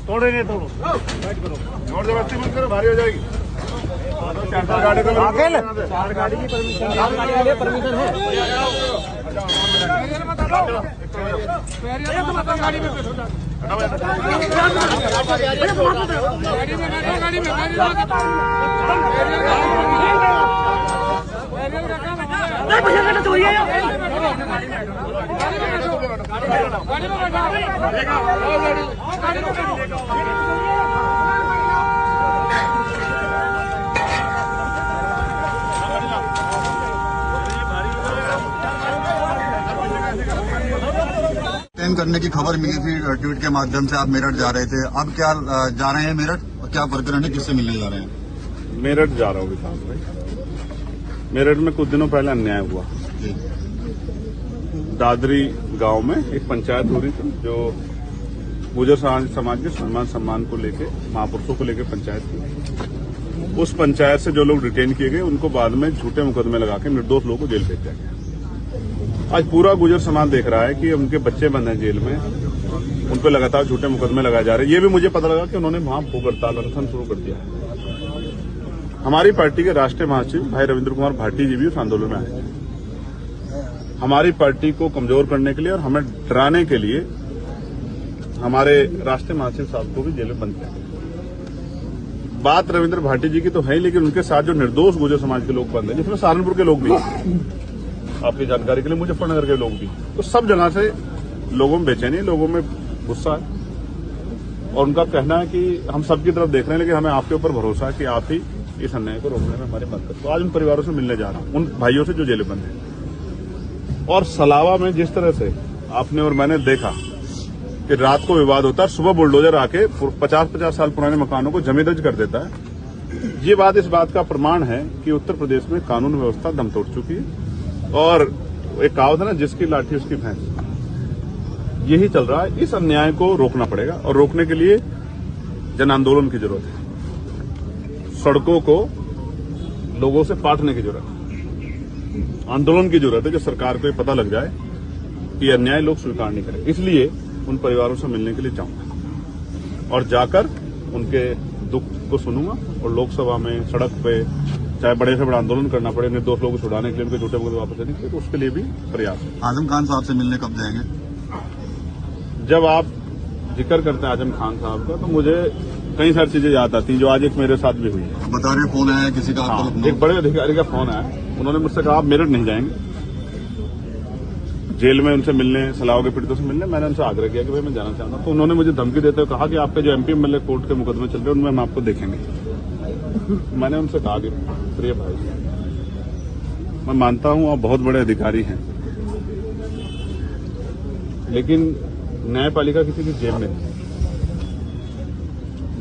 तोड़े नहीं तोड़ो, जोर जबरदस्ती मत करो, भारी हो जाएगी। गाड़ी को चार गाड़ी की परमिशन है। करने की खबर मिली थी ट्वीट के माध्यम से, आप मेरठ जा रहे थे, अब क्या जा रहे हैं मेरठ और क्या प्रकरण है, किससे मिलने जा रहे हैं? मेरठ जा रहा हूँ विकास भाई। मेरठ में कुछ दिनों पहले अन्याय हुआ। दादरी गांव में एक पंचायत हो रही थी जो गुजर समाज के सम्मान को लेके, महापुरुषों को लेके पंचायत थी। उस पंचायत से जो लोग डिटेन किए गए उनको बाद में झूठे मुकदमे लगा के निर्दोष लोगों को जेल भेज दिया गया। आज पूरा गुजर समाज देख रहा है कि उनके बच्चे बंद हैं जेल में, उन पर लगातार झूठे मुकदमे लगाए जा रहे हैं। ये भी मुझे पता लगा कि उन्होंने वहां भूख हड़ताल अनशन शुरू कर दिया है। हमारी पार्टी के राष्ट्रीय महासचिव भाई रविंद्र कुमार भाटी जी भी उस आंदोलन में आए। हमारी पार्टी को कमजोर करने के लिए और हमें डराने के लिए हमारे राष्ट्रीय महासचिव साहब को भी जेल में बंद किया गया। बात रविंद्र भाटी जी की तो है ही, लेकिन उनके साथ जो निर्दोष गुजर समाज के लोग बंद हैं, जिसमें सहारनपुर के लोग भी, आपकी जानकारी के लिए मुजफ्फरनगर के लोग भी, तो सब जगह से लोगों में बेचैनी, लोगों में गुस्सा है और उनका कहना है कि हम सबकी तरफ देख रहे हैं लेकिन हमें आपके ऊपर भरोसा है कि आप ही इस अन्याय को रोकने में हमारी मदद करें। तो आज उन परिवारों से मिलने जा रहा हूं, उन भाइयों से जो जेल बंद हैं। और सलावा में जिस तरह से आपने और मैंने देखा कि रात को विवाद होता है, सुबह बुलडोजर आके 50-50 साल पुराने मकानों को जमींदर्ज कर देता है, ये बात इस बात का प्रमाण है कि उत्तर प्रदेश में कानून व्यवस्था दम तोड़ चुकी है। और एक कहावत है ना, जिसकी लाठी उसकी भैंस, यही चल रहा है। इस अन्याय को रोकना पड़ेगा और रोकने के लिए जन आंदोलन की जरूरत है। सड़कों को लोगों से पाटने की जरूरत है, आंदोलन की जरूरत है, जो सरकार को ये पता लग जाए कि अन्याय लोग स्वीकार नहीं करें। इसलिए उन परिवारों से मिलने के लिए जाऊंगा और जाकर उनके दुख को सुनूंगा और लोकसभा में, सड़क पे, चाहे बड़े से बड़ा आंदोलन करना पड़े निर्दोष लोगों को छुड़ाने के लिए, उनके झूठे मुकदमे वापस लेने के लिए, तो उसके लिए भी प्रयास है। आजम खान साहब से मिलने कब जाएंगे? जब आप जिक्र करते हैं आजम खान साहब का, तो मुझे कई सारी चीजें याद आती हैं जो आज एक मेरे साथ भी हुई है। बता रहे फोन आया किसी का? हाँ, एक बड़े अधिकारी का फोन आया, उन्होंने मुझसे कहा आप मेरठ नहीं जाएंगे जेल में उनसे मिलने, सलाव के पीड़ितों से मिलने। मैंने उनसे आग्रह किया कि भाई मैं जाना चाहता हूं, तो उन्होंने मुझे धमकी देते हुए कहा कि आपके जो एमपी एमएलए कोर्ट के मुकदमे चल रहे हैं उनमें हम आपको देखेंगे। मैंने उनसे कहा कि प्रिय भाई, मैं मानता हूं आप बहुत बड़े अधिकारी हैं, लेकिन न्यायपालिका किसी की जेब में नहीं।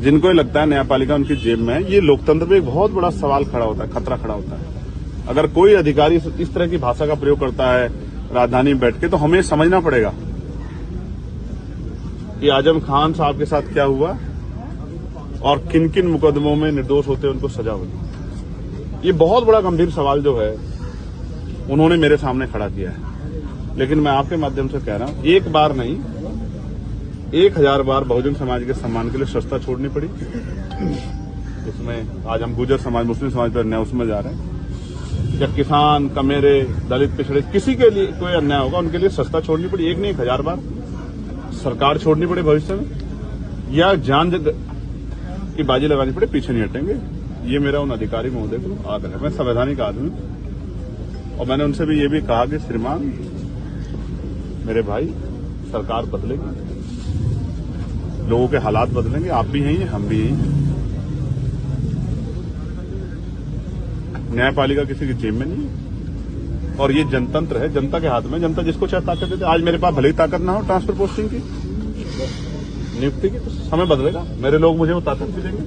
जिनको ये लगता है न्यायपालिका उनकी जेब में है, ये लोकतंत्र में एक बहुत बड़ा सवाल खड़ा होता है, खतरा खड़ा होता है। अगर कोई अधिकारी इस तरह की भाषा का प्रयोग करता है राजधानी में बैठ के, तो हमें समझना पड़ेगा कि आजम खान साहब के साथ क्या हुआ और किन किन मुकदमों में निर्दोष होते उनको सजा हुई। ये बहुत बड़ा गंभीर सवाल जो है उन्होंने मेरे सामने खड़ा किया है। लेकिन मैं आपके माध्यम से कह रहा हूं, एक बार नहीं 1000 बार बहुजन समाज के सम्मान के लिए सस्ता छोड़नी पड़ी। इसमें आज हम गुजर समाज, मुस्लिम समाज पर अन्याय उसमें जा रहे हैं, या किसान, कमेरे, दलित, पिछड़े, किसी के लिए कोई अन्याय होगा उनके लिए सस्ता छोड़नी पड़ी। एक नहीं 1000 बार सरकार छोड़नी पड़े भविष्य में, या जान की बाजी लगानी पड़े, पीछे नहीं हटेंगे। ये मेरा उन अधिकारी महोदय को आग्रह है। मैं संवैधानिक आदमी और मैंने उनसे भी ये भी कहा कि श्रीमान मेरे भाई, सरकार बदलेगी, लोगों के हालात बदलेंगे, आप भी यही हैं, हम भी यही हैं। न्यायपालिका किसी की जेब में नहीं है और ये जनतंत्र है, जनता के हाथ में। जनता जिसको चाहे ताकत देते। आज मेरे पास भले ही ताकत ना हो ट्रांसफर पोस्टिंग की, नियुक्ति की, तो समय बदलेगा, मेरे लोग मुझे वो ताकत भी देंगे।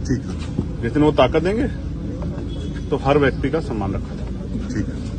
ठीक है, जिस दिन वो ताकत देंगे तो हर व्यक्ति का सम्मान रखा जाएगा। ठीक है।